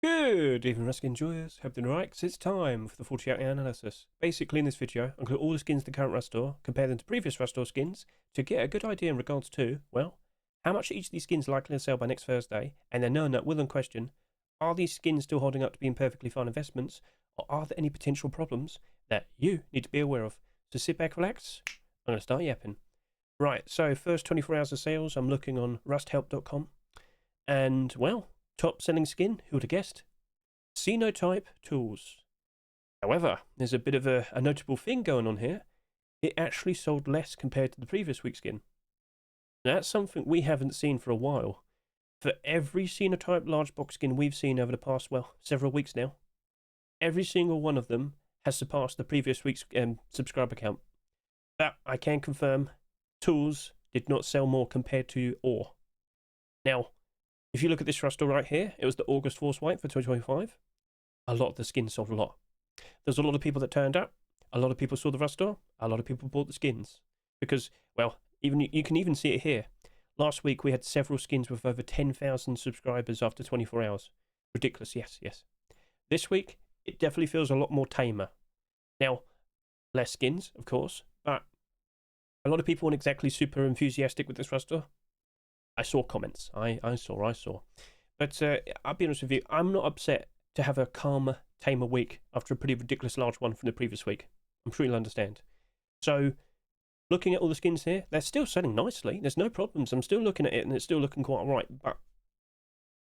Good evening, Ruskin enjoyers. Hope you're doing alright, 'cause it's time for the 48-hour analysis. Basically, in this video, I'll include all the skins in the current Rust store, compare them to previous Rust store skins, to get a good idea in regards to, well, how much each of these skins are likely to sell by next Thursday, and then knowing that with them question, are these skins still holding up to being perfectly fine investments, or are there any potential problems that you need to be aware of? So sit back, relax, I'm going to start yapping. Right, so first 24 hours of sales, I'm looking on rusthelp.com, and, well, top selling skin, who would have guessed? Sinotype Tools. However, there's a bit of a notable thing going on here. It actually sold less compared to the previous week's skin. That's something we haven't seen for a while. For every Sinotype large box skin we've seen over the past, well, several weeks now, every single one of them has surpassed the previous week's subscriber count. That I can confirm, Tools did not sell more compared to Ore. Now, if you look at this Rust store right here, it was the August Force White for 2025. A lot of the skins sold a lot. There's a lot of people that turned up. A lot of people saw the Rust store. A lot of people bought the skins. Because, well, even you can even see it here. Last week we had several skins with over 10,000 subscribers after 24 hours. Ridiculous, yes. This week, it definitely feels a lot more tamer. Now, less skins, of course, but a lot of people weren't exactly super enthusiastic with this Rust store. I saw comments. I saw. But I'll be honest with you, I'm not upset to have a calmer, tamer week after a pretty ridiculous large one from the previous week. I'm sure you'll understand. So, looking at all the skins here, they're still selling nicely. There's no problems. I'm still looking at it and it's still looking quite alright. But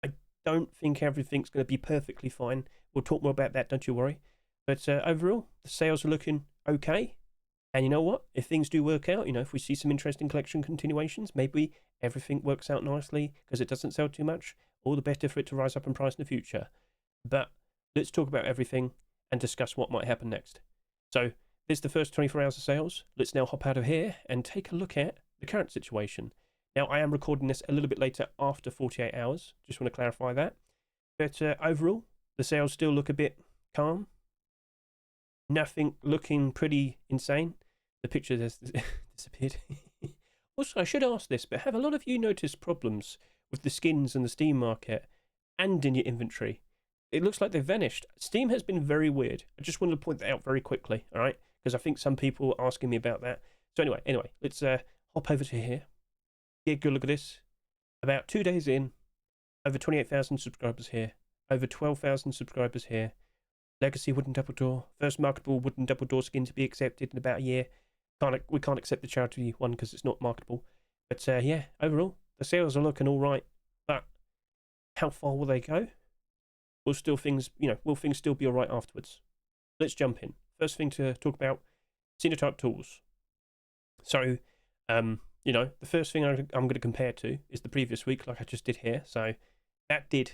I don't think everything's going to be perfectly fine. We'll talk more about that, don't you worry. But overall, the sales are looking okay. And you know what? If things do work out, if we see some interesting collection continuations, maybe everything works out nicely because it doesn't sell too much, all the better for it to rise up in price in the future. But let's talk about everything and discuss what might happen next. So this is the first 24 hours of sales. Let's now hop out of here and take a look at the current situation. Now, I am recording this a little bit later after 48 hours. Just want to clarify that. But overall, the sales still look a bit calm. Nothing looking pretty insane. The picture has disappeared. Also, I should ask this, but have a lot of you noticed problems with the skins in the Steam market and in your inventory? It looks like they've vanished. Steam has been very weird. I just wanted to point that out very quickly, all right? Because I think some people are asking me about that. So anyway, let's hop over to here. Get a good look at this. About 2 days in, over 28,000 subscribers here, over 12,000 subscribers here. Legacy wooden double door, first marketable wooden double door skin to be accepted in about a year. We can't accept the charity one because it's not marketable. But yeah, overall, the sales are looking all right. But how far will they go? Will things still be all right afterwards? Let's jump in. First thing to talk about, Sinotype Tools. So, the first thing I'm going to compare to is the previous week, like I just did here. So that did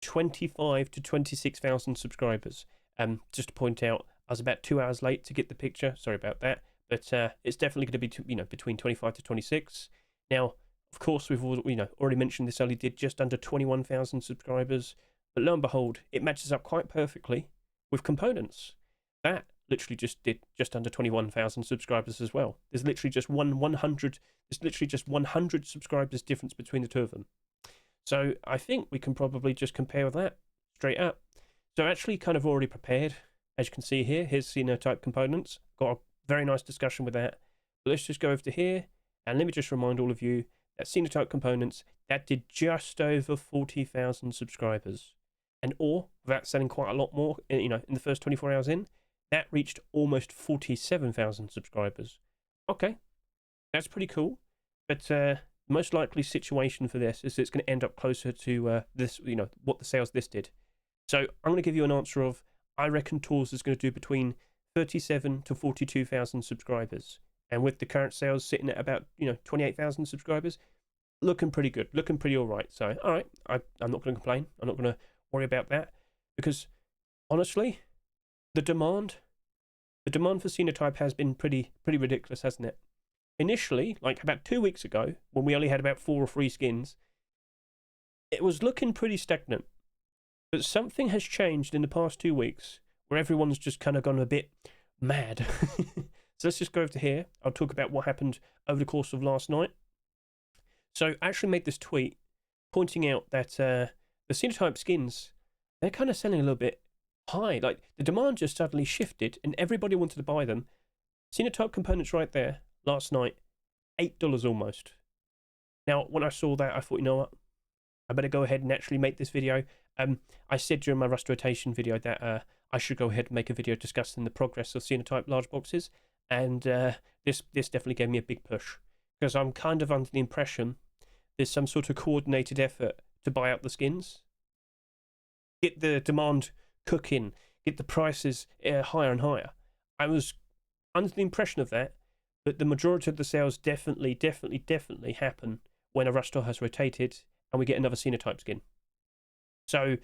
25 to 26,000 subscribers. Just to point out, I was about 2 hours late to get the picture. Sorry about that. But it's definitely going to be, between 25 to 26. Now, of course, we've already mentioned this only did just under 21,000 subscribers. But lo and behold, it matches up quite perfectly with components. That literally just did just under 21,000 subscribers as well. There's literally just 100 subscribers difference between the two of them. So I think we can probably just compare with that straight up. So actually kind of already prepared. As you can see here, here's Sinotype components. Got a very nice discussion with that. But let's just go over to here. And let me just remind all of you that Sinotype components, that did just over 40,000 subscribers. And Ore, without selling quite a lot more, in the first 24 hours in, that reached almost 47,000 subscribers. Okay, that's pretty cool. But most likely situation for this is it's going to end up closer to this, what the sales this did. So I'm going to give you an answer of, I reckon Tools is going to do between 37 to 42,000 subscribers. And with the current sales sitting at about, 28,000 subscribers, looking pretty good, looking pretty all right. So, all right, I'm not going to complain. I'm not going to worry about that because, honestly, the demand for Sinotype has been pretty ridiculous, hasn't it? Initially, like about 2 weeks ago, when we only had about 4 or 3 skins, it was looking pretty stagnant. But something has changed in the past 2 weeks where everyone's just kind of gone a bit mad. So let's just go over to here. I'll talk about what happened over the course of last night. So I actually made this tweet pointing out that the Sinotype skins they're kind of selling a little bit high. Like the demand just suddenly shifted and everybody wanted to buy them. Sinotype components right there last night, $8 almost. Now, when I saw that, I thought, you know what? I better go ahead and actually make this video. I said during my rust rotation video that I should go ahead and make a video discussing the progress of Sinotype large boxes, and this definitely gave me a big push, because I'm kind of under the impression there's some sort of coordinated effort to buy out the skins, get the demand cooking, get the prices higher and higher. I was under the impression of that, but the majority of the sales definitely happen when a rust store has rotated and we get another Sinotype skin. So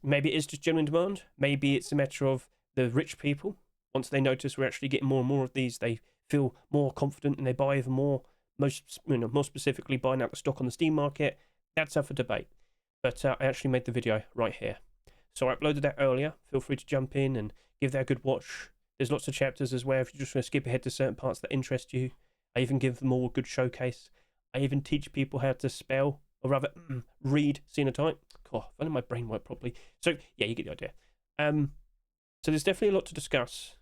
maybe it is just genuine demand. Maybe it's a matter of the rich people. Once they notice we're actually getting more and more of these, they feel more confident and they buy even more. More specifically, buying out the stock on the Steam market. That's up for debate. But I actually made the video right here. So I uploaded that earlier. Feel free to jump in and give that a good watch. There's lots of chapters as well if you just want to skip ahead to certain parts that interest you. I even give them all a good showcase. I even teach people how to spell, or rather, read Sinotype. God, if only my brain worked properly. So, yeah, you get the idea. So there's definitely a lot to discuss.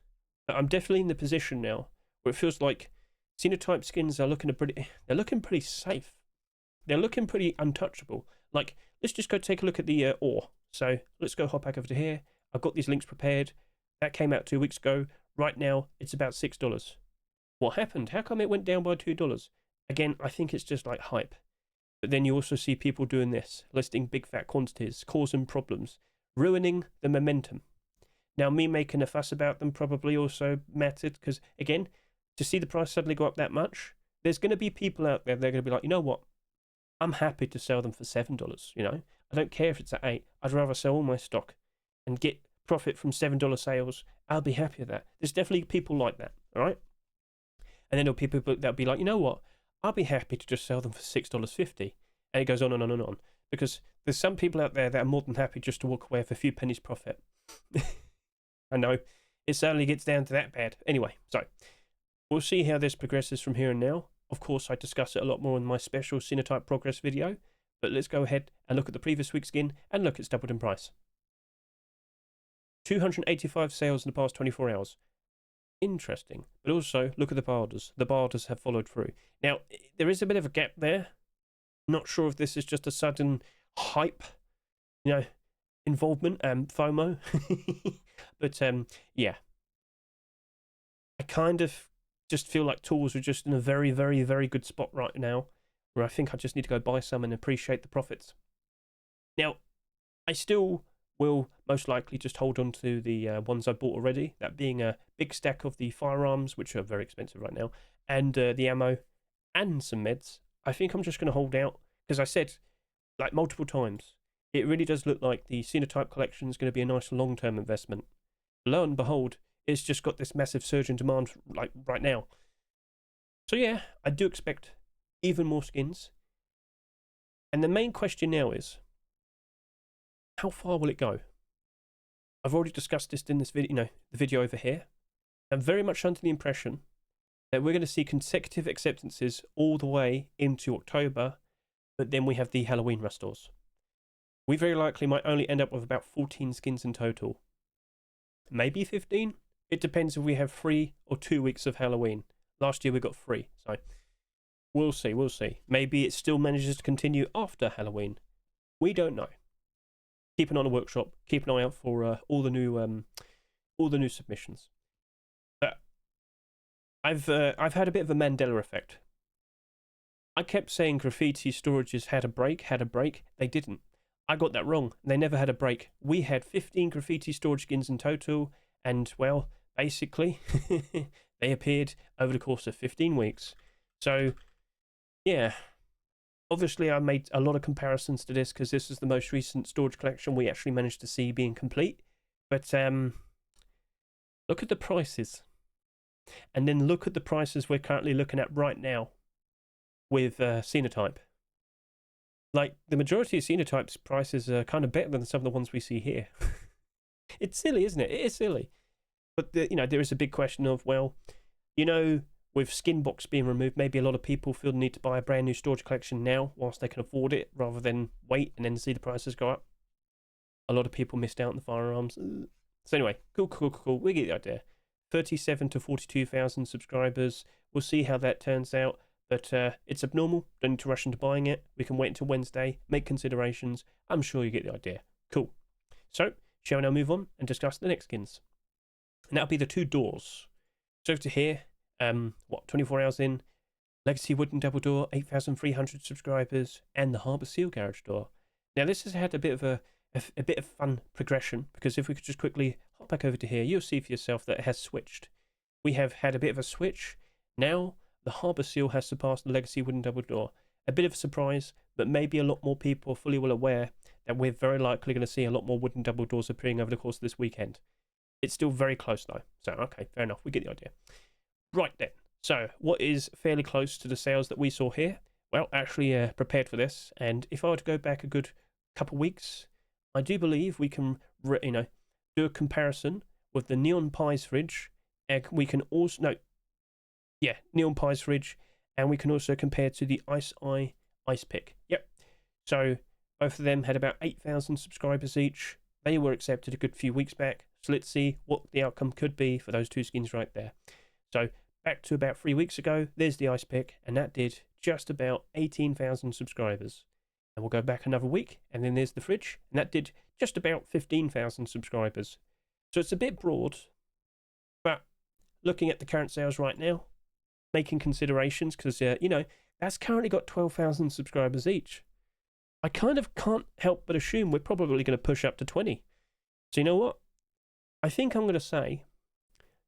But I'm definitely in the position now where it feels like Sinotype skins are looking pretty safe. They're looking pretty untouchable. Like, let's just go take a look at the ore. So let's go hop back over to here. I've got these links prepared. That came out 2 weeks ago. Right now, it's about $6. What happened? How come it went down by $2? Again, I think it's just like hype. But then you also see people doing this, listing big fat quantities, causing problems, ruining the momentum. Now, me making a fuss about them probably also mattered, because, again, to see the price suddenly go up that much, there's going to be people out there, they're going to be like, you know what? I'm happy to sell them for $7, you know? I don't care if it's at $8. I'd rather sell all my stock and get profit from $7 sales. I'll be happy with that. There's definitely people like that, all right? And then there'll be people that'll be like, you know what? I'll be happy to just sell them for $6.50. And it goes on and on and on. Because there's some people out there that are more than happy just to walk away with a few pennies profit. I know, it certainly gets down to that bad. Anyway, so we'll see how this progresses from here and now. Of course, I discuss it a lot more in my special Sinotype progress video. But let's go ahead and look at the previous week's skin and look at doubled in price. 285 sales in the past 24 hours. Interesting. But also, look at the barders. The barders have followed through. Now, there is a bit of a gap there. Not sure if this is just a sudden hype, you know, involvement, FOMO. But, yeah. I kind of just feel like Tools are just in a very, very, very good spot right now, where I think I just need to go buy some and appreciate the profits. Now, I still will most likely just hold on to the ones I bought already, that being a big stack of the firearms, which are very expensive right now, and the ammo, and some meds. I think I'm just going to hold out, because I said, like multiple times, it really does look like the Sinotype collection is going to be a nice long-term investment. Lo and behold, it's just got this massive surge in demand like right now. So yeah, I do expect even more skins. And the main question now is, how far will it go? I've already discussed this in this video, you know, the video over here. I'm very much under the impression that we're going to see consecutive acceptances all the way into October, but then we have the Halloween restores. We very likely might only end up with about 14 skins in total. Maybe 15? It depends if we have 3 or 2 weeks of Halloween. Last year we got 3, so we'll see. Maybe it still manages to continue after Halloween. We don't know. Keep an eye on the workshop. Keep an eye out for all the new submissions. I've had a bit of a Mandela effect. I kept saying graffiti storages had a break. They didn't. I got that wrong. They never had a break. We had 15 graffiti storage skins in total, and well, basically, they appeared over the course of 15 weeks. So, yeah. Obviously, I made a lot of comparisons to this because this is the most recent storage collection we actually managed to see being complete. But look at the prices. And then look at the prices we're currently looking at right now with Sinotype. Like, the majority of Sinotype's prices are kind of better than some of the ones we see here. It's silly, isn't it? It is silly. But, you know, there is a big question of, well, you know, with Skinbox being removed, maybe a lot of people feel the need to buy a brand new storage collection now whilst they can afford it, rather than wait and then see the prices go up. A lot of people missed out on the firearms. So anyway, cool. We get the idea. 37 to 42,000 subscribers. We'll see how that turns out. But it's abnormal. Don't need to rush into buying it. We can wait until Wednesday, make considerations. I'm sure you get the idea. Cool. So, shall we now move on and discuss the next skins? And that'll be the 2 doors. So over to here, 24 hours in, Legacy Wooden Double Door, 8,300 subscribers, and the Harbour Seal Garage Door. Now this has had a bit of fun progression, because if we could just quickly hop back over to here, you'll see for yourself that it has switched. We have had a bit of a switch. Now the Harbour Seal has surpassed the Legacy Wooden Double Door. A bit of a surprise, but maybe a lot more people are fully well aware that we're very likely going to see a lot more wooden double doors appearing over the course of this weekend. It's still very close though, so okay, fair enough, we get the idea. Right then, so what is fairly close to the sales that we saw here? Well, actually prepared for this, and if I were to go back a good couple weeks, I do believe we can, do a comparison with the Neon Pies fridge, and we can also, Neon Pies fridge, and we can also compare to the Ice Eye Ice Pick. Yep. So both of them had about 8,000 subscribers each. They were accepted a good few weeks back. So let's see what the outcome could be for those 2 skins right there. So back to about 3 weeks ago, there's the Ice Pick, and that did just about 18,000 subscribers. And we'll go back another week, and then there's the fridge, and that did just about 15,000 subscribers. So it's a bit broad, but looking at the current sales right now, making considerations, because that's currently got 12,000 subscribers each. I kind of can't help but assume we're probably going to push up to 20. So you know what? I think I'm going to say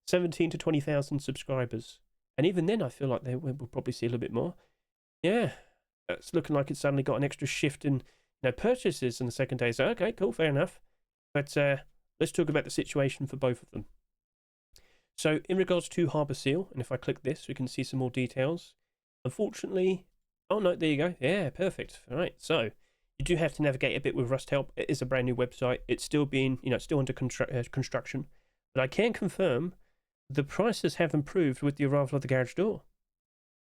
17 to 20,000 subscribers, and even then I feel like we'll probably see a little bit more. Yeah, it's looking like it's suddenly got an extra shift in purchases in the second day. So okay, cool, fair enough. But let's talk about the situation for both of them. So in regards to Harbour Seal, and if I click this, we can see some more details. Unfortunately, oh no, there you go. Yeah, perfect. All right, so you do have to navigate a bit with Rust help. It is a brand new website. It's still being, still under construction. But I can confirm the prices have improved with the arrival of the garage door.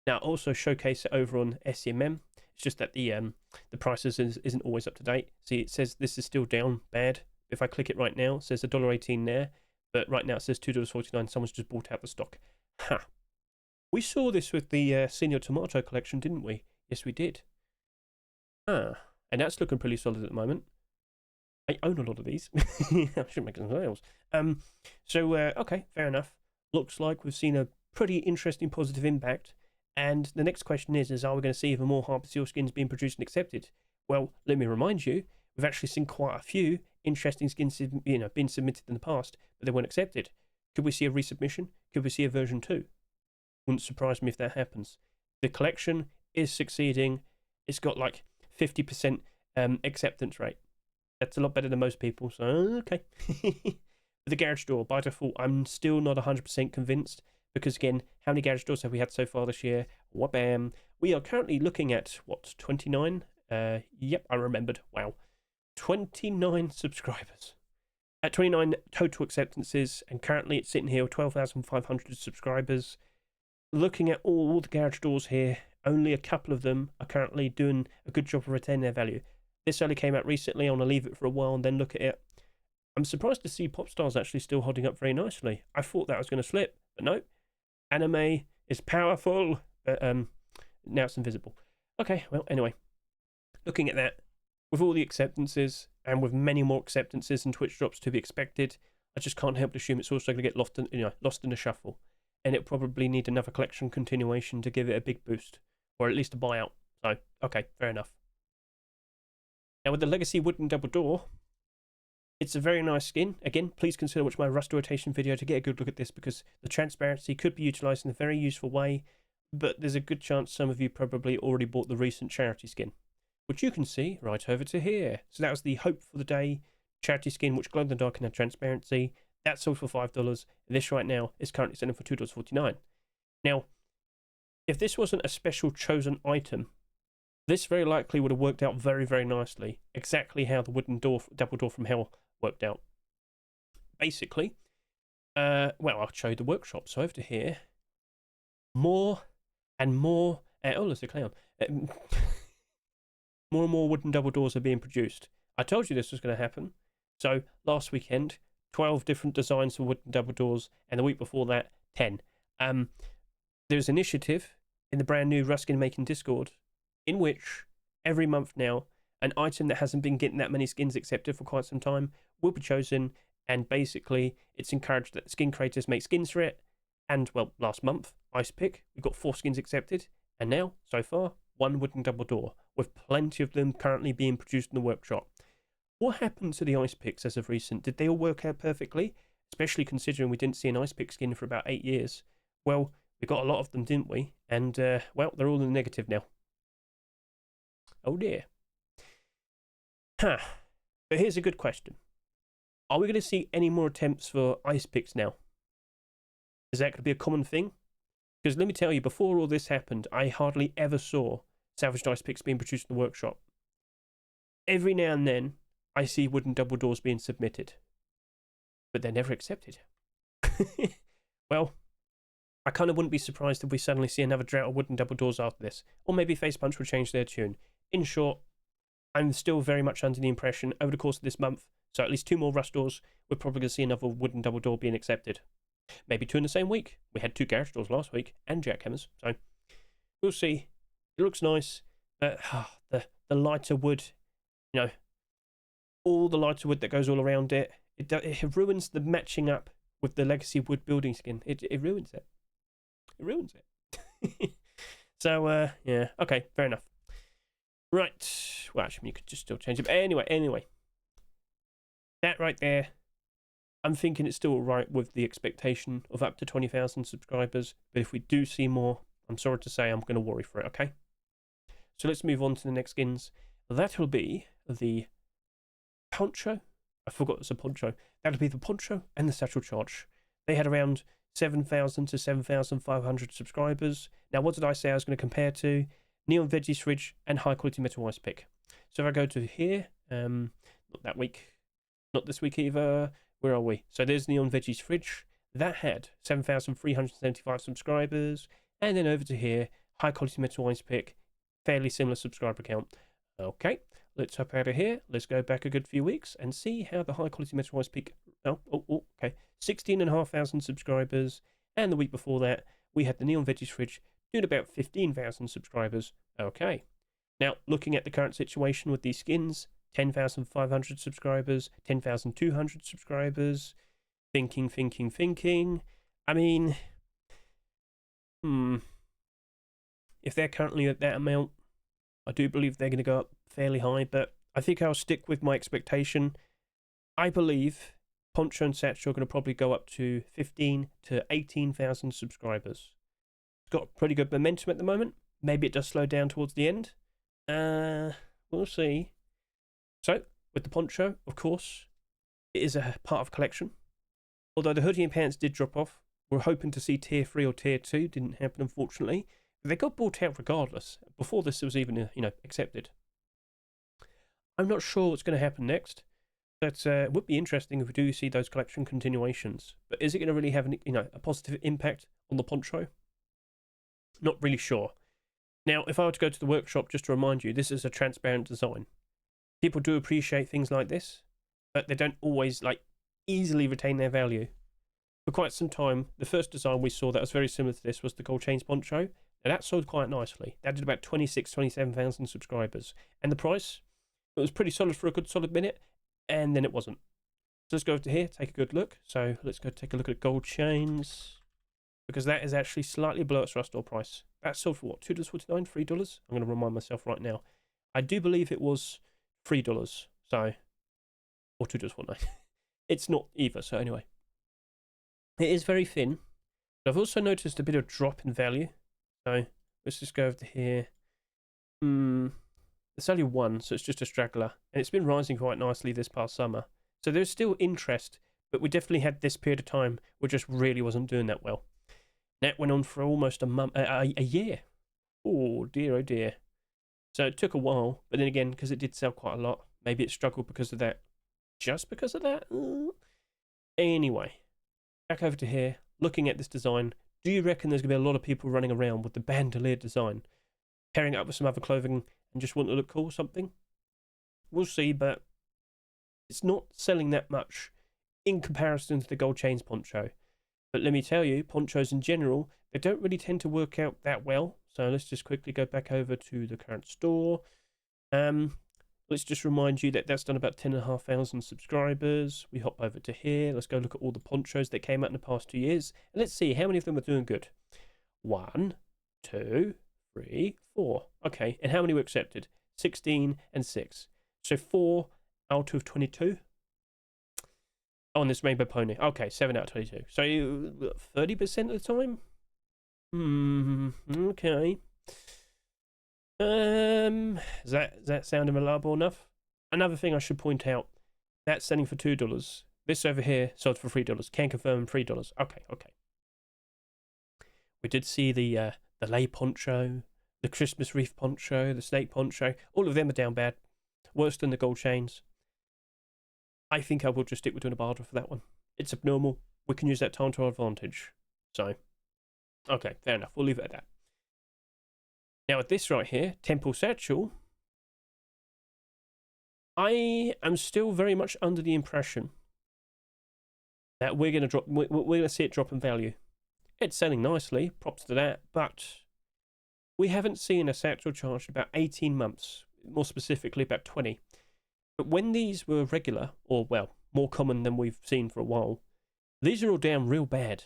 Now, also showcase it over on SCMM. It's just that the prices isn't always up to date. See, it says this is still down bad. If I click it right now, it says $1.18 there. But right now it says $2.49. Someone's just bought out the stock. Ha! We saw this with the Senior Tomato collection, didn't we? Yes, we did. And that's looking pretty solid at the moment. I own a lot of these. I should make some sales. Okay, fair enough. Looks like we've seen a pretty interesting positive impact. And the next question is are we going to see even more Harbour Seal skins being produced and accepted? Well, let me remind you, we've actually seen quite a few interesting skins being submitted in the past, but they weren't accepted. Could we see a resubmission? Could we see a version 2? Wouldn't surprise me if that happens. The collection is succeeding. It's got like 50% acceptance rate. That's a lot better than most people, so okay. The garage door, by default, I'm still not 100% convinced, because again, how many garage doors have we had so far this year? Wabam. We are currently looking at, 29? Yep, I remembered. Wow. 29 subscribers. At 29 total acceptances, and currently it's sitting here with 12,500 subscribers. Looking at all the garage doors here, only a couple of them are currently doing a good job of retaining their value. This only came out recently. I want to leave it for a while and then look at it. I'm surprised to see Popstar's actually still holding up very nicely. I thought that was going to slip, but no. Anime is powerful, but now it's invisible. Okay, well, anyway. Looking at that, with all the acceptances, and with many more acceptances and Twitch drops to be expected, I just can't help but assume it's also going to get lost in the shuffle. And it'll probably need another collection continuation to give it a big boost, or at least a buyout. So, okay, fair enough. Now with the Legacy Wooden Double Door, it's a very nice skin. Again, please consider watching my rust rotation video to get a good look at this, because the transparency could be utilised in a very useful way, but there's a good chance some of you probably already bought the recent charity skin, which you can see right over to here. So that was the Hope for the Day charity skin, which glowed in the dark and had transparency. That sold for $5. This right now is currently selling for $2.49. Now, if this wasn't a special chosen item, this very likely would have worked out very, very nicely. Exactly how the wooden double door from hell worked out. Basically, well, I'll show you the workshop. So over to here, more and more. Oh, there's a clown. More and more wooden double doors are being produced. I told you this was going to happen. So last weekend, 12 different designs for wooden double doors, and the week before that, 10. There's an initiative in the brand new Ruskin Making Discord in which every month now, an item that hasn't been getting that many skins accepted for quite some time will be chosen, and basically it's encouraged that skin creators make skins for it. And, well, last month, Ice Pick, we got 4 skins accepted, and now, so far, 1 wooden double door, with plenty of them currently being produced in the workshop. What happened to the Ice Picks as of recent? Did they all work out perfectly? Especially considering we didn't see an Ice Pick skin for about 8 years. Well, we got a lot of them, didn't we? And, well, they're all in the negative now. Oh dear. Huh. But here's a good question. Are we going to see any more attempts for Ice Picks now? Is that going to be a common thing? Because let me tell you, before all this happened, I hardly ever saw salvaged Ice Picks being produced in the workshop. Every now and then, I see wooden double doors being submitted. But they're never accepted. Well, I kind of wouldn't be surprised if we suddenly see another drought of wooden double doors after this. Or maybe Face Punch will change their tune. In short, I'm still very much under the impression, over the course of this month, so at least 2 more Rust doors, we're probably going to see another wooden double door being accepted. Maybe 2 in the same week. We had 2 garage doors last week, and jackhammers, so we'll see. It looks nice, but the lighter wood, you know, all the lighter wood that goes all around it, it ruins the matching up with the legacy wood building skin. It ruins it. It ruins it. So, yeah, okay, fair enough. Right, well, actually, you could just still change it. But anyway, that right there, I'm thinking it's still right with the expectation of up to 20,000 subscribers. But if we do see more, I'm sorry to say I'm going to worry for it, okay? So let's move on to the next skins. That'll be the Poncho. I forgot it's a Poncho. That'll be the Poncho and the Satchel charge. They had around 7,000 to 7,500 subscribers. Now, what did I say I was going to compare to? Neon Veggies Fridge and High Quality Metal Ice Pick. So if I go to here, not that week, not this week either. Where are we? So there's Neon Veggies Fridge. That had 7,375 subscribers. And then over to here, High Quality Metal Ice Pick, fairly similar subscriber count. Okay, let's hop out of here. Let's go back a good few weeks and see how the High Quality Metal Ice Pick. Okay, 16,500 subscribers. And the week before that, we had the Neon Veggies Fridge doing about 15,000 subscribers. Okay. Now, looking at the current situation with these skins, 10,500 subscribers, 10,200 subscribers, thinking. I mean, if they're currently at that amount, I do believe they're going to go up fairly high, but I think I'll stick with my expectation. I believe Poncho and Satchel are going to probably go up to 15 to 18,000 subscribers. It's got pretty good momentum at the moment. Maybe it does slow down towards the end. We'll see. So, with the Poncho, of course, it is a part of collection. Although the hoodie and pants did drop off. We're hoping to see tier 3 or tier 2. Didn't happen, unfortunately. But they got bought out regardless. Before this was even, accepted. I'm not sure what's going to happen next. But it would be interesting if we do see those collection continuations. But is it going to really have a positive impact on the Poncho? Not really sure. Now, if I were to go to the workshop, just to remind you, this is a transparent design. People do appreciate things like this, but they don't always, easily retain their value. For quite some time, the first design we saw that was very similar to this was the Gold Chains Poncho. Now, that sold quite nicely. That did about 27,000 subscribers. And the price, it was pretty solid for a good solid minute, and then it wasn't. So let's go over to here, take a good look. So let's go take a look at Gold Chains, because that is actually slightly below its Rust price. That sold for what, $2.49, $3? I'm going to remind myself right now. I do believe it was $3, so, or $2.49. It's not either, so anyway. It is very thin, but I've also noticed a bit of drop in value. So let's just go over to here. It's only 1, so it's just a straggler, and it's been rising quite nicely this past summer. So there's still interest, but we definitely had this period of time where just really wasn't doing that well. That went on for almost a year. Oh dear. So it took a while, but then again, because it did sell quite a lot, maybe it struggled because of that. Just because of that? Anyway, back over to here, looking at this design. Do you reckon there's going to be a lot of people running around with the bandolier design, pairing it up with some other clothing and just want to look cool or something? We'll see, but It's not selling that much in comparison to the gold chains poncho. But let me tell you, ponchos in general, they don't really tend to work out that well. So let's just quickly go back over to the current store. Let's just remind you that that's done about 10,500 subscribers. We hop over to here. Let's go look at all the ponchos that came out in the past 2 years. And let's see how many of them are doing good. 1, 2, 3, 4. Okay, and how many were accepted? 16 and 6. So 4 out of 22. On this rainbow pony. Okay, 7 out of 22. So 30% of the time? Okay. Is that sounding reliable enough? Another thing I should point out, that's selling for $2. This over here sold for $3. Can confirm $3. Okay. We did see the lay poncho, the Christmas wreath poncho, the snake poncho. All of them are down bad. Worse than the gold chains. I think I will just stick with doing a barter for that one. It's abnormal. We can use that time to our advantage. So, okay, fair enough. We'll leave it at that. Now, with this right here, Temple Satchel, I am still very much under the impression that we're going to see it drop in value. It's selling nicely, props to that, but we haven't seen a satchel charged in about 18 months, more specifically about 20. But when these were regular, or well, more common than we've seen for a while, these are all down real bad.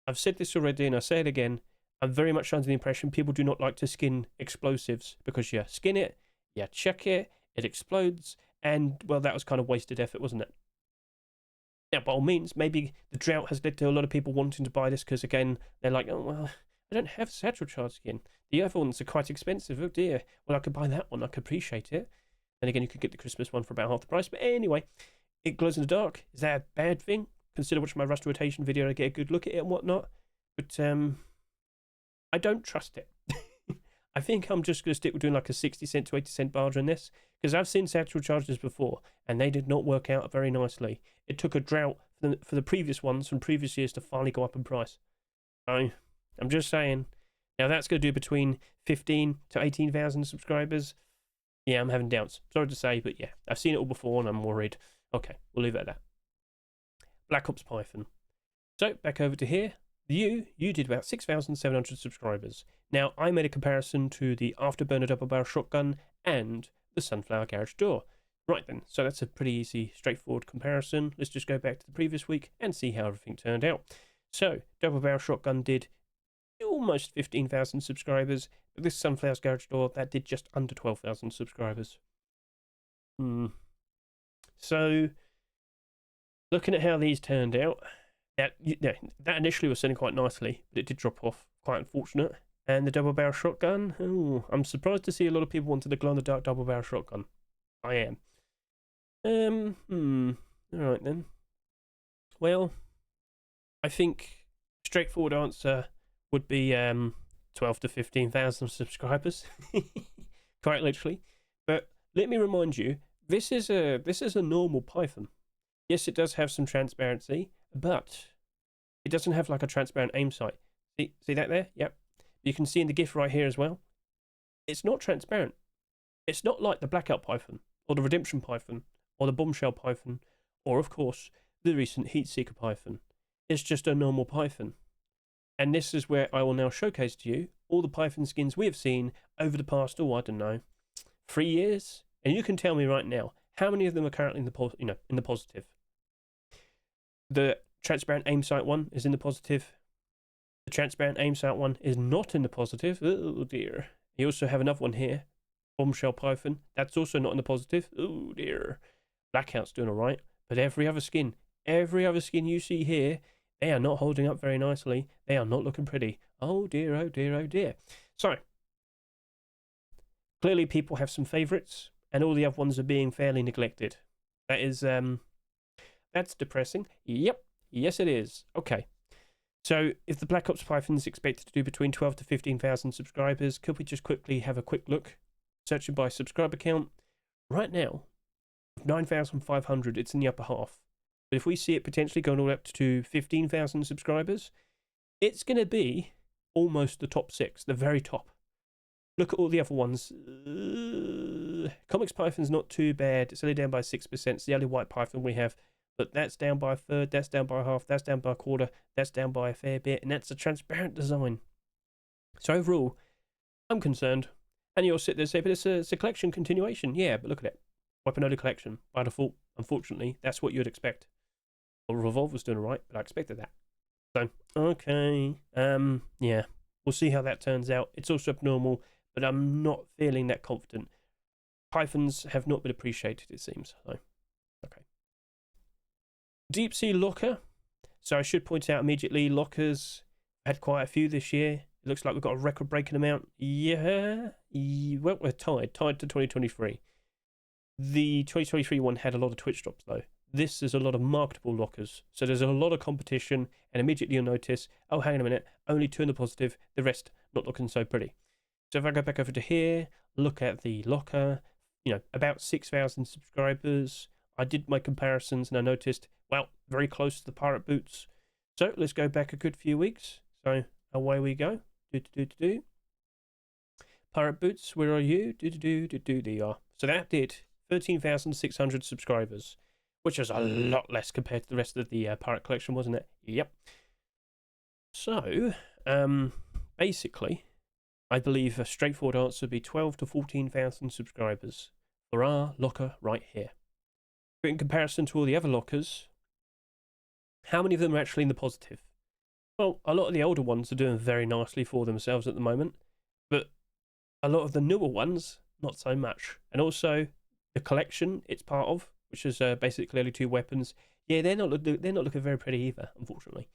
I've said this already and I say it again, I'm very much under the impression people do not like to skin explosives because you skin it, you chuck it, it explodes, and well, that was kind of wasted effort, wasn't it? Now, by all means, maybe the drought has led to a lot of people wanting to buy this because, again, they're like, oh, well, I don't have satchel charge skin. The other ones are quite expensive. Oh, dear. Well, I could buy that one. I could appreciate it. And again, you could get the Christmas one for about half the price. But anyway, it glows in the dark. Is that a bad thing? Consider watching my rust rotation video to get a good look at it and whatnot. But I don't trust it. I think I'm just going to stick with doing like a 60-cent to 80-cent barter in this, because I've seen satchel charges before, and they did not work out very nicely. It took a drought for the previous ones from previous years to finally go up in price. So, I'm just saying. Now, that's going to do between 15 to 18,000 subscribers. Yeah, I'm having doubts. Sorry to say, but yeah, I've seen it all before, and I'm worried. Okay, we'll leave it at that. Black Ops Python. So, back over to here. You did about 6,700 subscribers. Now, I made a comparison to the Afterburner double barrel shotgun and the Sunflower Garage Door. Right then, so that's a pretty easy, straightforward comparison. Let's just go back to the previous week and see how everything turned out. So, double barrel shotgun did almost 15,000 subscribers, but this Sunflower Garage Door, that did just under 12,000 subscribers. So, looking at how these turned out, that initially was selling quite nicely, but it did drop off. Quite unfortunate. And the double barrel shotgun, I'm surprised to see a lot of people wanted the glow in the dark double barrel shotgun. I am. Alright then. Well, I think straightforward answer would be 12 to 15,000 subscribers. Quite literally. But let me remind you, this is a normal Python. Yes, it does have some transparency, but it doesn't have like a transparent aim sight. See that there? Yep. You can see in the GIF right here as well. It's not transparent. It's not like the Blackout Python, or the Redemption Python, or the Bombshell Python, or of course, the recent Heatseeker Python. It's just a normal Python. And this is where I will now showcase to you all the Python skins we have seen over the past, I don't know, 3 years. And you can tell me right now, how many of them are currently in the positive? The transparent aim sight one is in the positive. The transparent aim sight one is not in the positive. Oh dear. You also have another one here. Bombshell Python. That's also not in the positive. Oh dear. Blackout's doing alright. But every other skin you see here, they are not holding up very nicely. They are not looking pretty. Oh dear, oh dear, oh dear. So, clearly people have some favourites, and all the other ones are being fairly neglected. That is, that's depressing. Yep. Yes, it is. Okay. So, if the Black Ops Python is expected to do between 12 to 15,000 subscribers, could we just quickly have a quick look? Searching by subscriber count. Right now, 9,500, it's in the upper half. But if we see it potentially going all up to 15,000 subscribers, it's going to be almost the top 6, the very top. Look at all the other ones. Comics Python's not too bad. It's only down by 6%. It's the only white Python we have. But that's down by a third, that's down by a half, that's down by a quarter, that's down by a fair bit, and that's a transparent design. So overall, I'm concerned. And you'll sit there and say, but it's a collection continuation. Yeah, but look at it. Weapon only collection. By default, unfortunately, that's what you'd expect. Well, Revolver's doing alright, but I expected that. So, okay. Yeah. We'll see how that turns out. It's also abnormal, but I'm not feeling that confident. Pythons have not been appreciated, it seems. So, okay. Deep sea locker. So I should point out immediately, lockers had quite a few this year. It looks like we've got a record-breaking amount. Yeah. Well, we're tied to 2023. The 2023 one had a lot of Twitch drops, though. This is a lot of marketable lockers. So there's a lot of competition, and immediately you'll notice, oh, hang on a minute, only 2 in the positive, the rest not looking so pretty. So if I go back over to here, look at the locker, about 6,000 subscribers. I did my comparisons, and I noticed, well, very close to the Pirate Boots. So let's go back a good few weeks. So away we go. Pirate Boots, where are you? There you are. So that did 13,600 subscribers, which is a lot less compared to the rest of the Pirate Collection, wasn't it? Yep. So, basically, I believe a straightforward answer would be 12 to 14,000 subscribers for our locker right here. But in comparison to all the other lockers, how many of them are actually in the positive? Well, a lot of the older ones are doing very nicely for themselves at the moment, but a lot of the newer ones, not so much. And also, the collection it's part of, which is basically only 2 weapons, yeah, they're not looking very pretty either, unfortunately.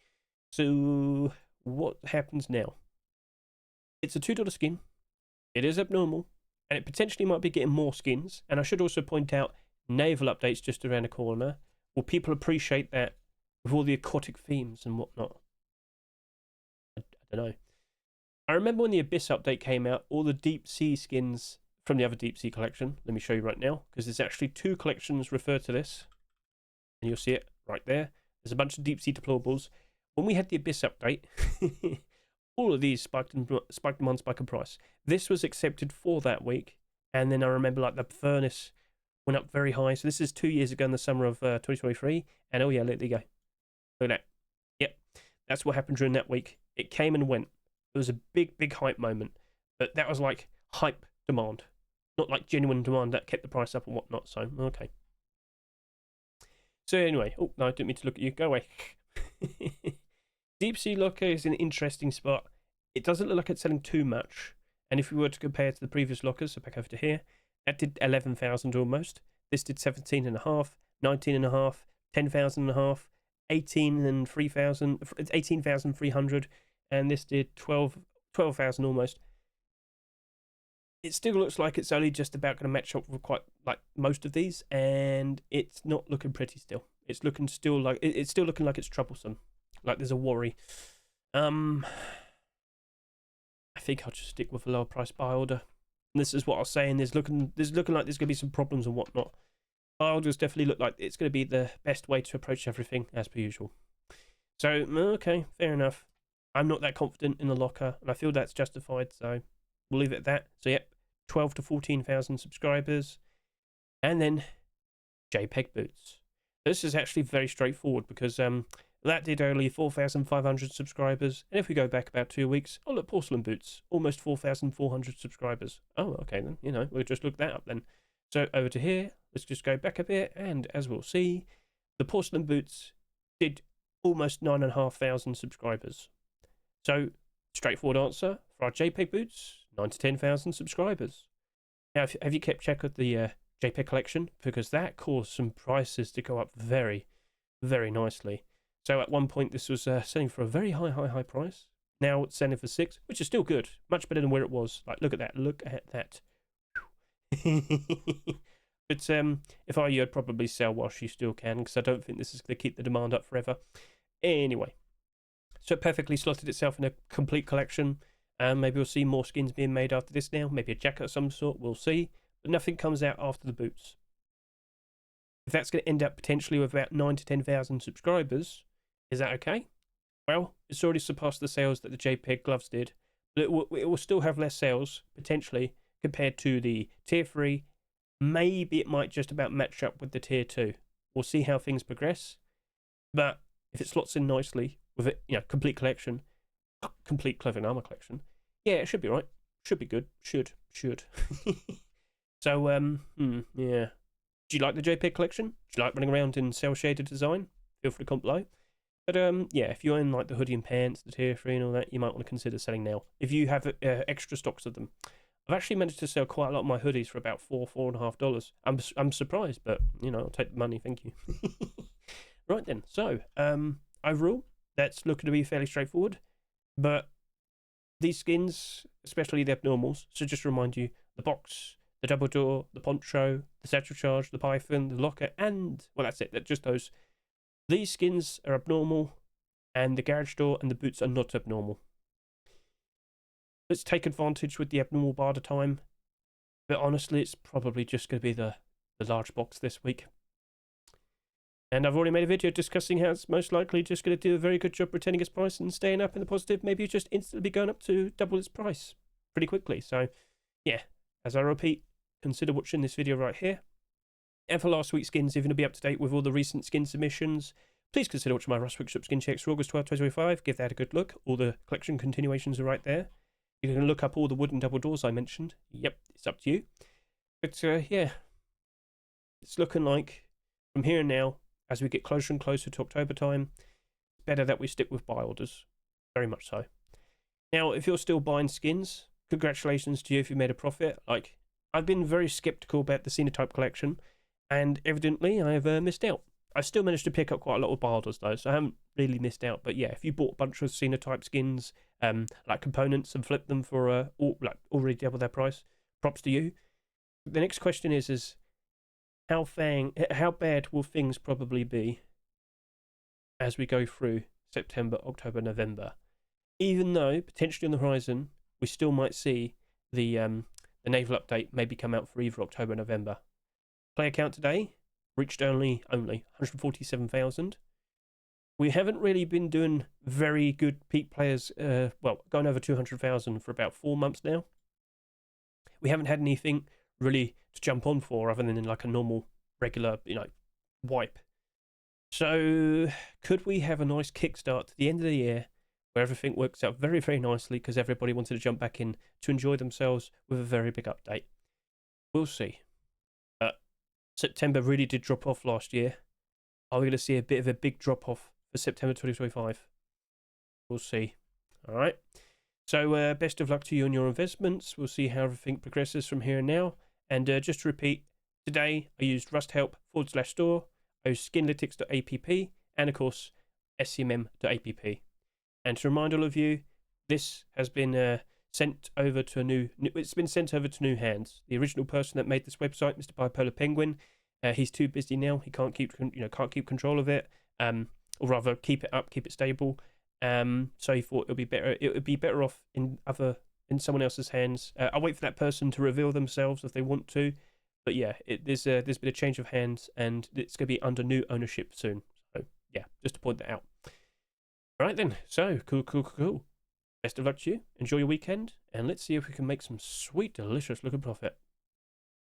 So, what happens now? It's a $2 skin. It is abnormal, and it potentially might be getting more skins. And I should also point out, naval updates just around the corner. Will people appreciate that with all the aquatic themes and whatnot? I don't know. I remember when the Abyss update came out, all the deep sea skins from the other deep sea collection. Let me show you right now, because there's actually 2 collections referred to this, and you'll see it right there. There's a bunch of deep sea deplorables. When we had the Abyss update, all of these spiked in price. This was accepted for that week, and then I remember like the furnace went up very high. So this is 2 years ago in the summer of 2023, and oh yeah, there you go. Look at that. Yep, that's what happened during that week. It came and went. It was a big hype moment, but that was like hype demand, not like genuine demand that kept the price up and whatnot. So okay. So anyway, oh no, I didn't mean to look at you. Go away. Deep sea locker is an interesting spot. It doesn't look like it's selling too much, and if we were to compare to the previous lockers, so back over to here, that did 11,000 almost. This did 17.5, 19.5, 10,500, 18,300, and this did 12,000 almost. It still looks like it's only just about going to match up with quite like most of these, and it's not looking pretty still. It's looking still like it's still looking like it's troublesome. Like there's a worry. I think I'll just stick with a lower price buy order. And this is what I was saying. There's looking like there's going to be some problems and whatnot. Buy orders definitely look like it's going to be the best way to approach everything as per usual. So okay, fair enough. I'm not that confident in the locker, and I feel that's justified. So we'll leave it at that. So yep, 12 to 14,000 subscribers, and then JPEG Boots. This is actually very straightforward because that did only 4,500 subscribers, and if we go back about 2 weeks, oh look, Porcelain Boots, almost 4,400 subscribers. Oh, okay then, we'll just look that up then. So over to here, let's just go back a bit, and as we'll see, the Porcelain Boots did almost 9,500 subscribers. So, straightforward answer for our JPEG Boots, 9 to 10,000 subscribers. Now, have you kept check of the JPEG collection? Because that caused some prices to go up very, very nicely. So at one point, this was selling for a very high price. Now it's selling for 6, which is still good. Much better than where it was. Like, look at that. Look at that. But if I were you, I'd probably sell whilst you still can, because I don't think this is going to keep the demand up forever. Anyway. So it perfectly slotted itself in a complete collection. Maybe we'll see more skins being made after this now. Maybe a jacket of some sort. We'll see. But nothing comes out after the boots. If that's going to end up potentially with about 9 to 10,000 subscribers, is that okay? Well, it's already surpassed the sales that the JPEG gloves did. But it will still have less sales, potentially, compared to the Tier 3 maybe it might just about match up with the tier 2. We'll see how things progress. But if it slots in nicely with it, complete collection, complete clothing armor collection, yeah, it should be right. Should be good. Should. So, yeah. Do you like the JPEG collection? Do you like running around in cell shaded design? Feel free to comment below. But yeah, if you're in like the hoodie and pants, the tier 3 and all that, you might want to consider selling now. If you have extra stocks of them. I've actually managed to sell quite a lot of my hoodies for about $4.50. I'm surprised, but I'll take the money, thank you. Right then, so overall, that's looking to be fairly straightforward. But these skins, especially the abnormals, so just to remind you, the box, the double door, the poncho, the satchel charge, the python, the locker, and well, that's it. That's just those. These skins are abnormal, and the garage door and the boots are not abnormal. Let's take advantage with the abnormal barter time, but honestly, it's probably just going to be the large box this week. And I've already made a video discussing how it's most likely just going to do a very good job retaining its price and staying up in the positive. Maybe just instantly be going up to double its price pretty quickly. So, yeah, as I repeat, consider watching this video right here. And for last week's skins, if you want to be up to date with all the recent skin submissions, please consider watching my Rust Workshop skin checks for August 12, 2025. Give that a good look. All the collection continuations are right there. You can look up all the wooden double doors I mentioned. Yep, it's up to you. But, yeah, it's looking like from here and now, as we get closer and closer to October time, it's better that we stick with buy orders. Very much so. Now, if you're still buying skins, congratulations to you if you made a profit. Like, I've been very skeptical about the Sinotype collection, and evidently I have missed out. I still managed to pick up quite a lot of buy orders though, so I haven't really missed out. But yeah, if you bought a bunch of Sinotype skins, like components, and flipped them for already double their price, props to you. The next question is how bad will things probably be as we go through September, October, November? Even though potentially on the horizon we still might see the naval update maybe come out for either October or November. Player count today reached only 147,000. We haven't really been doing very good peak players, going over 200,000 for about 4 months now. We haven't had anything really to jump on for other than in like a normal, regular, wipe. So could we have a nice kickstart to the end of the year where everything works out very, very nicely because everybody wanted to jump back in to enjoy themselves with a very big update? We'll see. September really did drop off last year. Are we going to see a bit of a big drop off for September 2025? We'll see. All right. So best of luck to you on your investments. We'll see how everything progresses from here and now. And just to repeat, today I used rusthelp/store, I used skinlytics.app, and of course scmm.app. And to remind all of you, this has been sent over to new hands. The original person that made this website, Mr. Bipolar Penguin, he's too busy now. He can't keep control of it, or rather keep it up, keep it stable. So he thought it would be better off in someone else's hands. I'll wait for that person to reveal themselves if they want to. But yeah, there's been a change of hands, and it's going to be under new ownership soon. So yeah, just to point that out. All right then. So cool. Best of luck to you. Enjoy your weekend, and let's see if we can make some sweet, delicious looking profit.